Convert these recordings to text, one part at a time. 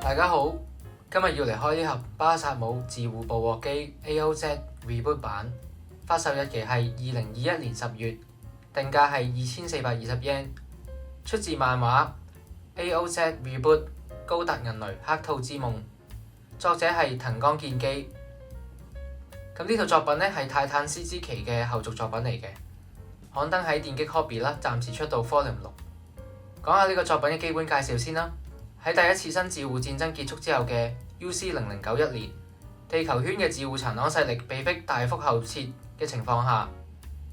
大家好，今日要嚟開呢盒巴薩姆自護捕獲機 AOZ Reboot 版，發售日期係2021年10月，定價係2420 yen，出自漫畫 AOZ Reboot 高達銀雷黑兔之夢，作者係藤岡健機。咁呢套作品呢係泰坦斯之旗嘅後續作品嚟嘅，刊登喺電擊 Hobby 啦，暫時出到 Volume 6。講下呢個作品嘅基本介紹先啦。喺第一次新自護戰爭結束之後嘅 UC0091年，地球圈嘅自護殘黨勢力被迫大幅後撤嘅情況下，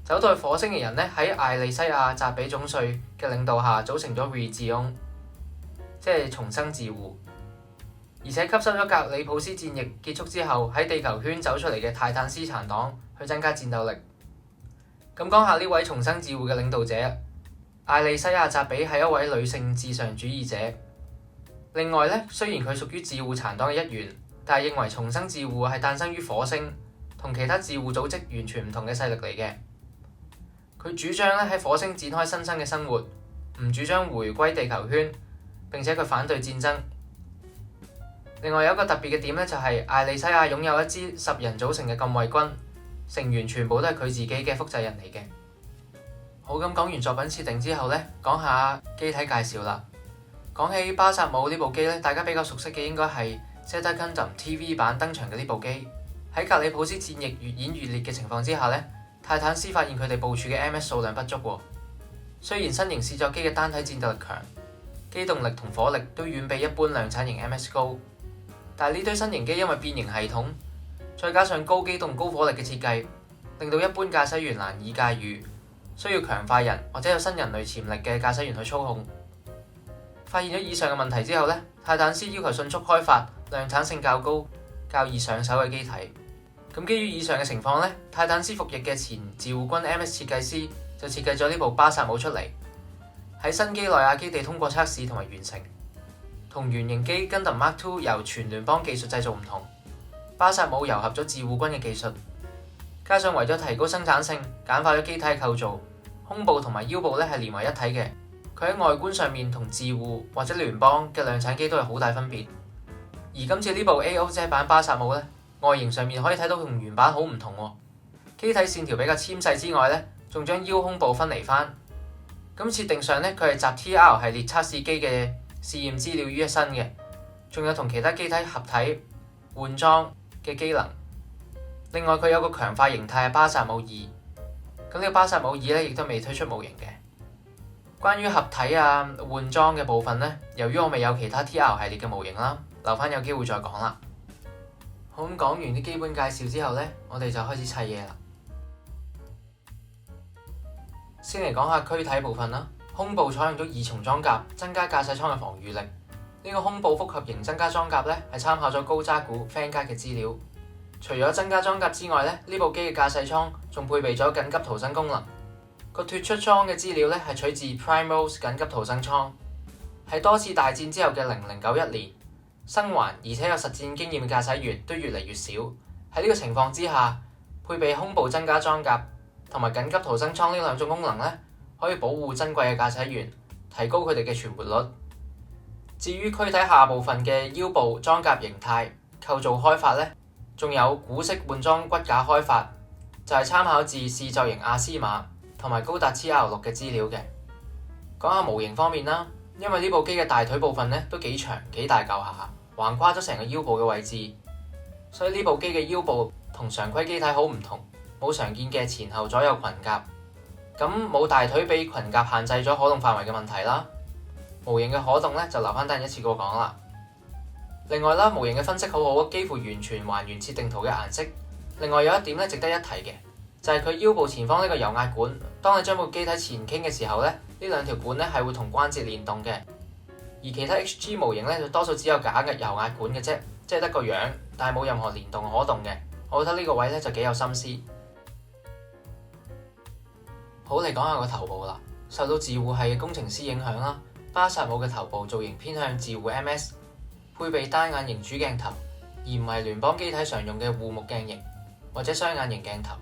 走到去火星嘅人呢喺艾利西亞扎比總帥嘅領導下組成咗 Rezion， 即係重生自護，而且吸收咗格里普斯戰役結束之後喺地球圈走出嚟嘅泰坦斯殘黨去增加戰鬥力。咁講下呢位重生自護嘅領導者，艾利西亞扎比係一位女性至上主義者。另外咧，雖然佢屬於自護殘黨嘅一員，但係認為重生自護係誕生於火星，同其他自護組織完全唔同嘅勢力嚟嘅。佢主張咧喺火星展開新生嘅生活，唔主張回歸地球圈，並且佢反對戰爭。另外有一個特別嘅點咧，就係艾利西亞擁有一支10人組成嘅禁衛軍，成員全部都係佢自己嘅複製人嚟嘅。好，咁講完作品設定之後咧，講下機體介紹啦。講起巴薩姆呢部機咧，大家比較熟悉嘅應該係 Zeta Gundam TV 版登場嘅呢部機。喺格里普斯戰役越演越烈嘅情況之下咧，泰坦斯發現佢哋部署嘅 MS 數量不足喎。雖然新型試作機嘅單體戰鬥力強，機動力同火力都遠比一般量產型 MS 高，但係呢堆新型機因為變形系統，再加上高機動高火力嘅設計，令到一般駕駛員難以駕馭，需要強化人或者有新人類潛力嘅駕駛員去操控。發現咗以上嘅問題之後咧，泰坦斯要求迅速開發量產性較高、較易上手嘅機體。咁基於以上嘅情況咧，泰坦斯服役嘅前自護軍 MS 設計師就設計咗呢部巴薩姆出嚟，喺新基內亞基地通過測試同埋完成。同原型機 Gundam Mark II 由全聯邦技術製造唔同，巴薩姆糅合咗自護軍嘅技術，加上為咗提高生產性，簡化咗機體嘅構造，胸部同埋腰部咧係連為一體嘅。佢喺外觀上面同自護或者聯邦嘅量產機都有好大分別，而今次呢部 AOZ 版巴薩姆咧，外形上面可以睇到同原版好唔同喎。機體線條比較纖細之外咧，仲將腰胸部分離翻。咁設定上咧，佢係集 TR 系列測試機嘅試驗資料於一身嘅，仲有同其他機體合體換裝嘅機能。另外佢有個強化形態係巴薩姆2，咁呢個巴薩姆2咧亦都未推出模型嘅。關於合體換裝嘅部分呢，由於我未有其他 TR 系列嘅模型啦，留翻有機會再講啦。好，咁講完啲基本介紹之後呢，我哋就開始砌嘢啦。先嚟講下軀體部分啦。胸部採用咗2重裝甲，增加駕駛艙嘅防禦力。呢個胸部複合型增加裝甲呢，係參考咗高渣古 Vanguard 嘅資料。除咗增加裝甲之外呢部機嘅駕駛艙仲配備咗緊急逃生功能。個脫出艙嘅資料咧係取自 Primrose 緊急逃生艙，喺多次大戰之後嘅0091年，生還而且有實戰經驗嘅駕駛員都越嚟越少。喺呢個情況之下，配備胸部增加裝甲同埋緊急逃生艙呢兩種功能咧，可以保護珍貴嘅駕駛員，提高佢哋嘅存活率。至於軀體下部分嘅腰部裝甲形態構造開發咧，仲有古式換裝骨架開發，就係參考自試作型阿斯瑪同埋高達 TR6 嘅資料嘅。講下模型方面啦，因為呢部機嘅大腿部分咧都幾長幾大嚿下，橫跨咗成個腰部嘅位置，所以呢部機嘅腰部同常規機體好唔同，冇常見嘅前後左右裙甲，咁冇大腿俾裙甲限制咗可動範圍嘅問題啦。模型嘅可動咧就留翻等人一次過講啦。另外啦，模型嘅分析好好，幾乎完全還原設定圖嘅顏色。另外有一點咧值得一提嘅，就係佢腰部前方呢個油壓管，當你將部機體前傾嘅時候咧，呢兩條管咧係會同關節連動嘅。而其他 HG 模型咧就多數只有假嘅油壓管嘅啫，即係得個樣，但係冇任何連動可動嘅。我覺得呢個位咧就幾有心思。好，嚟講下個頭部啦。受到自護系嘅工程師影響啦，巴薩姆嘅頭部造型偏向自護 MS， 配備單眼型主鏡頭，而唔係聯邦機體常用嘅護目鏡型或者雙眼型鏡頭。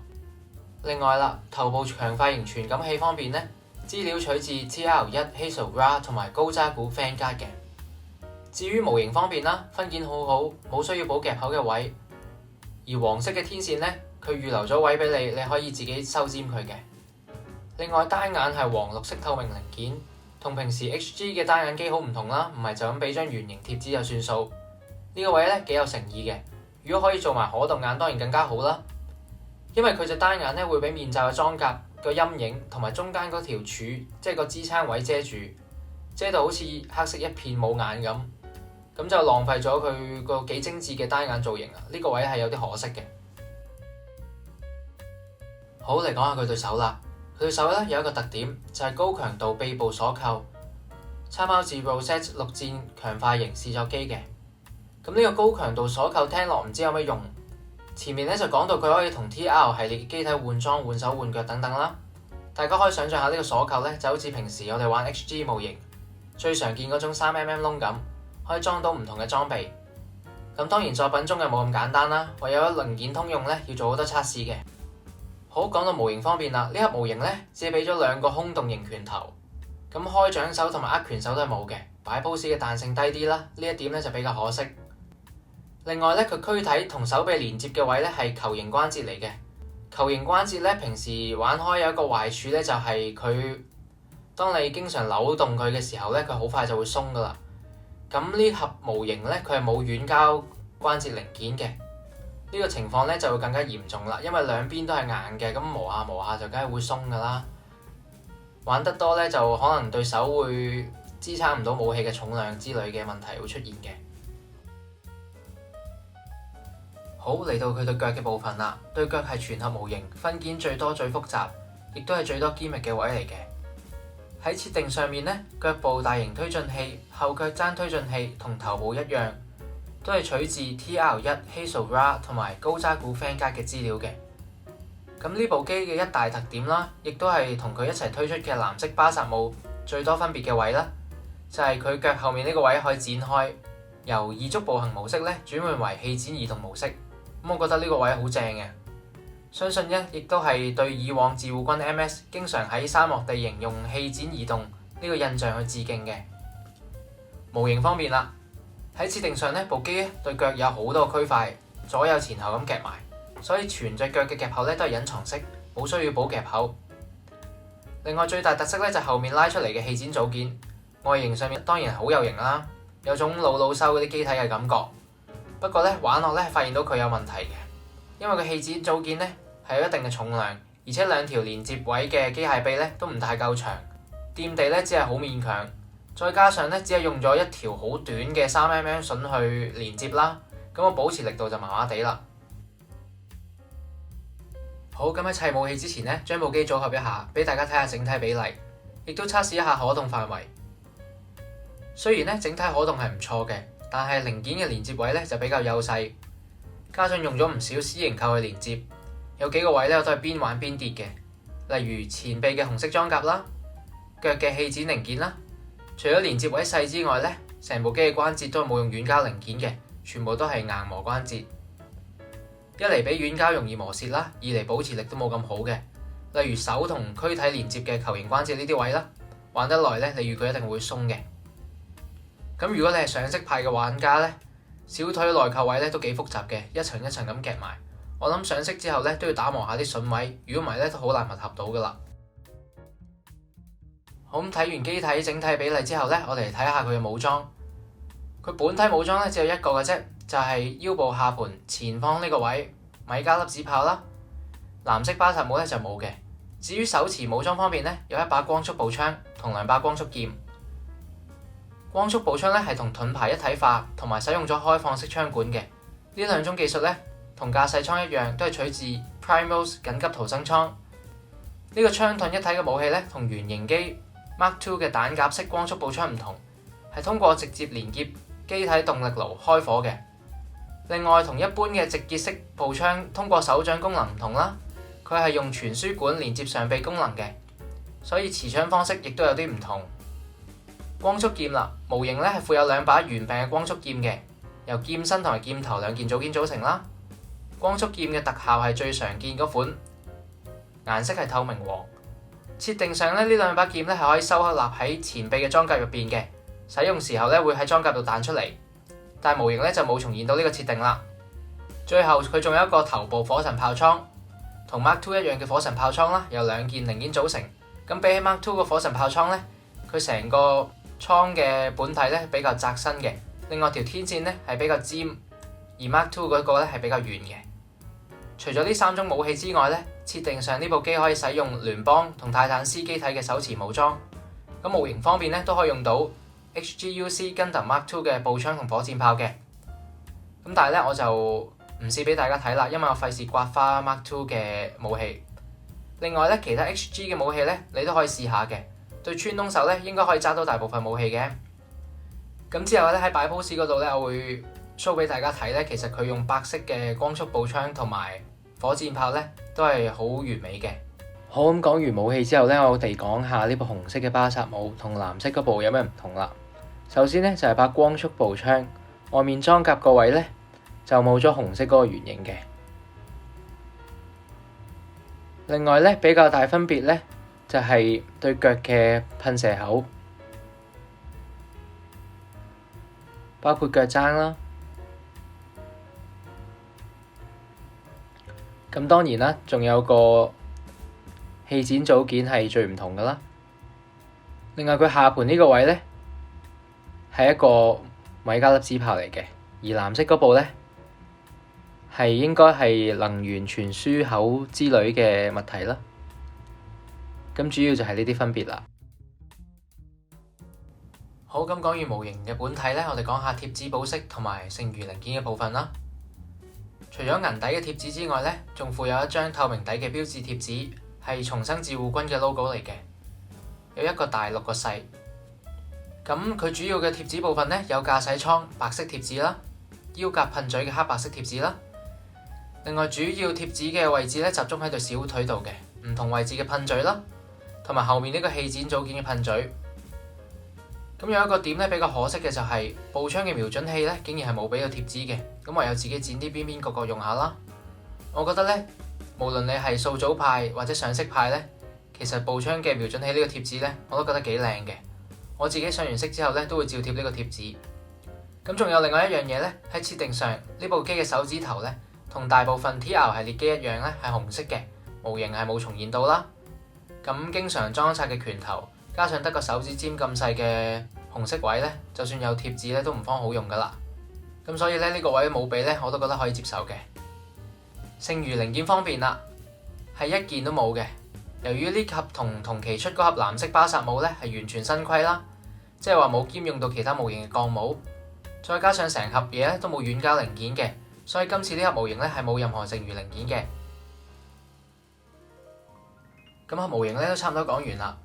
另外啦，頭部強化型傳感器方面咧，資料取自 TR1 Hazel Ra 同埋高渣古 Vanguard 嘅。至於模型方面啦，分件好好，冇需要補夾口嘅位。而黃色嘅天線呢，佢預留咗位俾你，你可以自己修尖佢嘅。另外單眼係黃綠色透明零件，同平時 HG 嘅單眼機好唔同啦，唔係就咁俾張圓形貼紙就算數。呢個位呢幾有誠意嘅，如果可以做埋可動眼，當然更加好啦。因為佢隻單眼呢會俾面罩嘅裝甲個陰影同埋中間嗰條柱，即係個支撐位遮住，遮到好似黑色一片冇眼咁。咁就浪費咗佢個幾精緻嘅單眼造型啊！呢個位係有啲可惜嘅。好，嚟講下佢對手啦。佢對手咧有一個特點，就係高強度臂部鎖扣，參考自 Rosette 陸戰強化型試作機嘅。咁呢個高強度鎖扣聽落唔知有咩用？前面咧就講到佢可以同 TR 系列機體換裝、換手、換腳等等啦。大家可以想象下呢個鎖扣咧，就好似平時我哋玩 HG 模型最常見嗰種3mm 窿咁。可以裝到唔同嘅裝備，咁當然作品中嘅冇咁簡單啦，為咗零件通用咧，要做好多測試嘅。好，講到模型方面啦，呢盒模型咧只係俾咗2個空洞型拳頭，咁開掌手同埋握拳手都係冇嘅，擺 pose 嘅彈性低啲啦，呢一點咧就比較可惜。另外咧，佢軀體同手臂連接嘅位咧係球形關節嚟嘅，球形關節咧平時玩開有一個壞處咧就係佢，當你經常扭動佢嘅時候咧，佢好快就會鬆噶啦。咁呢盒模型咧，佢係冇軟膠關節零件嘅，呢個情況咧就會更加嚴重啦，因為兩邊都係硬嘅，咁磨下磨下就梗係會鬆噶啦。玩得多咧就可能對手會支撐唔到武器嘅重量之類嘅問題會出現嘅。好，嚟到佢對腳嘅部分啦，對腳係全盒模型，分件最多最複雜，亦都係最多 gimmick 嘅位嚟嘅。喺設定上面呢，腳部大型推進器、後腳踭推進器同頭部一樣，都係取自 TR1 Hazel-Ra 同埋高渣古 fan 格嘅資料嘅。咁呢部機嘅一大特點啦，亦都係同佢一齊推出嘅藍色巴薩姆最多分別嘅位啦，就係佢腳後面呢個位可以展開，由移足步行模式咧轉換為氣展移動模式。咁我覺得呢個位好正嘅。相信亦都係對以往自護軍 MS 經常喺沙漠地形用氣展移動呢個印象去致敬嘅。模型方面啦，喺設定上呢部機對腳有好多區塊，左右前後咁夾埋，所以全隻腳嘅夾口咧都係隱藏式，冇需要補夾口。另外最大特色咧就係後面拉出嚟嘅氣展組件，外形上面當然好有型啦，有種老老修嗰啲機體嘅感覺。不過咧玩落咧發現到佢有問題嘅，因為個氣展組件咧係有一定嘅重量，而且兩條連接位嘅機械臂咧都唔太夠長，掂地咧只係好勉強，再加上咧只係用咗一條好短嘅3mm 榫去連接啦，咁我保持力度就麻麻地啦。好，咁喺砌武器之前咧，將部機組合一下，俾大家睇下整體比例，亦都測試一下可動範圍。雖然咧整體可動係唔錯嘅，但係零件嘅連接位咧就比較幼細，加上用咗唔少 C 型扣去連接，有幾個位咧我都係邊玩邊跌嘅，例如前臂嘅紅色裝甲啦，腳嘅氣展零件啦。除咗連接位細之外咧，成部機嘅關節都係冇用軟膠零件嘅，全部都係硬磨關節。一嚟比軟膠容易磨蝕啦，二嚟保持力都冇咁好嘅，例如手同軀體連接嘅球形關節呢啲位啦，玩得耐咧，你預佢一定會鬆嘅。咁如果你係上色派嘅玩家咧，小腿內扣位咧都幾複雜嘅，一層一層咁夾埋。我諗上色之後咧都要打磨下啲榫位，如果唔係咧都好難密合到噶啦。好，咁睇完機體整體比例之後咧，我哋嚟睇下佢嘅武裝。佢本體武裝咧只有一個嘅啫，就係腰部下盤前方呢個位米加粒子炮啦。藍色巴薩姆咧就冇嘅。至於手持武裝方面咧，有一把光速步槍同2把光速劍。光速步槍咧係同盾牌一體化，同埋使用咗開放式槍管嘅。呢兩種技術咧同駕駛艙一樣，都係取自 Primos 緊急逃生艙。呢個槍盾一體嘅武器咧，同原型機 Mark II 嘅彈夾式光速步槍唔同，係通過直接連結機體動力爐開火嘅。另外同一般嘅直結式步槍通過手掌功能唔同啦，佢係用傳輸管連接上臂功能嘅，所以持槍方式亦都有啲唔同。光速劍啦，模型咧係附有2把圓柄嘅光速劍嘅，由劍身同埋劍頭兩件組件組成啦。光速劍嘅特效係最常見嗰款，顏色係透明黃。設定上咧，呢2把劍咧係可以收納喺前臂嘅裝甲入邊嘅，使用時候咧會喺裝甲度彈出嚟，但模型咧就冇重現到呢個設定啦。最後佢仲有一個頭部火神炮倉，同 Mark II 一樣嘅火神炮倉啦，由2件零件組成。咁比起 Mark II 個火神炮倉咧，佢成個倉嘅本體咧比較窄身嘅，另外條天線咧係比較尖，而 Mark II 嗰個咧係比較圓嘅。除咗呢3種武器之外咧，設定上呢部機可以使用聯邦同泰坦斯機體嘅手持武裝。咁模型方面咧都可以用到 HGUC Gundam Mark II 嘅步槍同火箭炮嘅。咁但係咧我就唔試俾大家睇啦，因為我費事刮花 Mark II 嘅武器。另外咧，其他 HG 嘅武器咧，你都可以試下嘅。對穿窿手咧，應該可以揸到大部分武器嘅。咁之後咧喺擺 pose 嗰度咧，我會 show 俾大家睇咧，其實佢用白色嘅光速步槍同埋火箭炮咧，都係好完美嘅。好，咁講完武器之後咧，我哋講下呢部紅色嘅巴薩姆同藍色嗰部有咩唔同啦。首先咧就係把光速步槍，外面裝甲個位咧就冇咗紅色嗰個圓形嘅。另外咧比較大分別咧就係對腳嘅噴射口，包括腳踭啦。咁當然啦，仲有個氣展組件係最唔同㗎啦。另外佢下盤呢個位咧係一個米加粒子炮嚟嘅，而藍色嗰部咧係應該係能源傳輸口之類嘅物體啦。咁主要就係呢啲分別啦。好，咁講完模型嘅本體咧，我哋講下貼紙保飾同埋剩餘零件嘅部分啦。除咗銀底嘅貼紙之外咧，仲附有一張透明底嘅標誌貼紙，係重生自護軍嘅 logo 嚟嘅，有1個大6個細。咁佢主要嘅貼紙部分咧有駕駛艙白色貼紙啦，腰夾噴嘴嘅黑白色貼紙啦。另外主要貼紙嘅位置咧集中喺對小腿度嘅，唔同位置嘅噴嘴啦，同埋後面呢個氣展組件嘅噴嘴。咁有一個點咧比較可惜嘅就係步槍嘅瞄準器咧竟然係冇俾到貼紙嘅，咁唯有自己剪啲邊邊角角用下啦。我覺得咧，無論你係素組派或者上色派咧，其實步槍嘅瞄準器呢個貼紙咧我都覺得幾靚嘅。我自己上完色之後咧都會照貼呢個貼紙。咁仲有另外一樣嘢咧，喺設定上呢部機嘅手指頭咧，同大部分 TR 系列機一樣咧，係紅色嘅，模型係冇重現到啦。咁經常裝拆嘅拳頭，加上得個手指尖咁細嘅紅色位咧，就算有貼紙咧都唔方好用噶啦。咁所以咧呢個位冇俾咧，我都覺得可以接受嘅。剩餘零件方面啦，係1件都冇嘅。由於呢盒同期出嗰盒藍色巴薩姆咧係完全新規啦，即係話冇兼用到其他模型嘅鋼模，再加上成盒嘢咧都冇軟膠零件嘅。所以今次呢盒模型咧係冇任何剩餘零件嘅。咁盒模型咧都差唔多講完啦，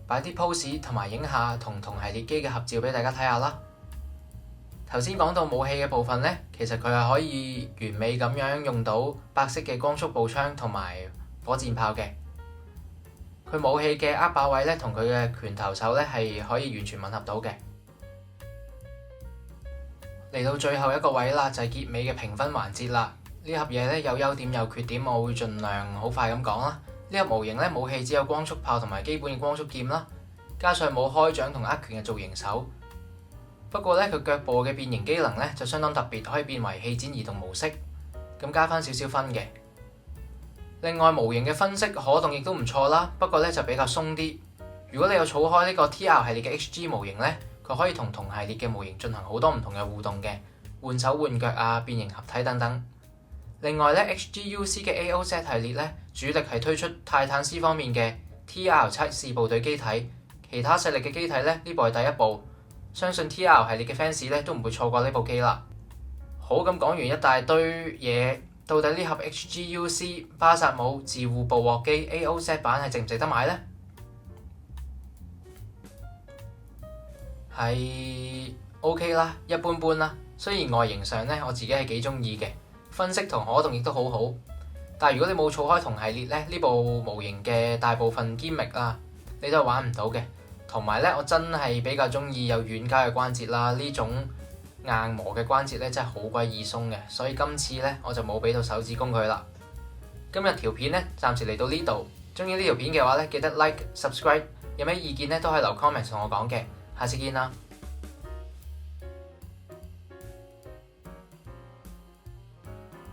擺啲 pose 同埋影下同系列機嘅合照俾大家睇下啦。頭先講到武器嘅部分咧，其實佢係可以完美咁樣用到白色嘅光速步槍同埋火箭炮嘅。佢武器嘅握把位咧同佢嘅拳頭手咧係可以完全吻合到嘅。嚟到最後一個位啦，就係結尾嘅評分環節啦。呢盒嘢咧有優點有缺點，我會盡量好快咁講啦。呢盒模型咧武器只有光速炮同埋基本嘅光速劍啦，加上冇開掌同握拳嘅造型手。不過咧佢腳部嘅變形機能咧就相當特別，可以變為氣展移動模式，咁加翻少少分嘅。另外模型嘅分析可動亦都唔錯啦，不過咧就比較鬆啲。如果你有儲開呢個 TR 系列嘅 HG 模型咧，佢可以同系列嘅模型進行好多唔同嘅互動嘅，換手換腳啊、變形合體等等。另外咧 HGUC 嘅 AOZ 系列咧，主力係推出泰坦斯方面嘅 TR 測試部隊機體，其他勢力嘅機體咧呢部係第一部，相信 TR 系列嘅 fans 咧都唔會錯過呢部機啦。好，咁講完一大堆嘢，到底呢盒 HGUC 巴薩姆自護捕獲機 AOZ 版係值唔值得買呢？係 OK 啦，一般般啦。雖然外形上咧我自己係幾中意嘅，分析同可動亦都好好，但係如果你冇儲開同系列咧，呢部模型嘅大部分 gimmick 啊，你都係玩唔到嘅。同埋咧，我真係比較中意有軟膠嘅關節啦，呢種硬磨嘅關節咧真係好鬼易鬆嘅，所以今次咧我就冇俾到手指公佢啦。今日條片咧暫時嚟到呢度，中意呢條片嘅話咧記得 like、subscribe，有咩意見咧都可以留 comment 同我講嘅。下次見啦〜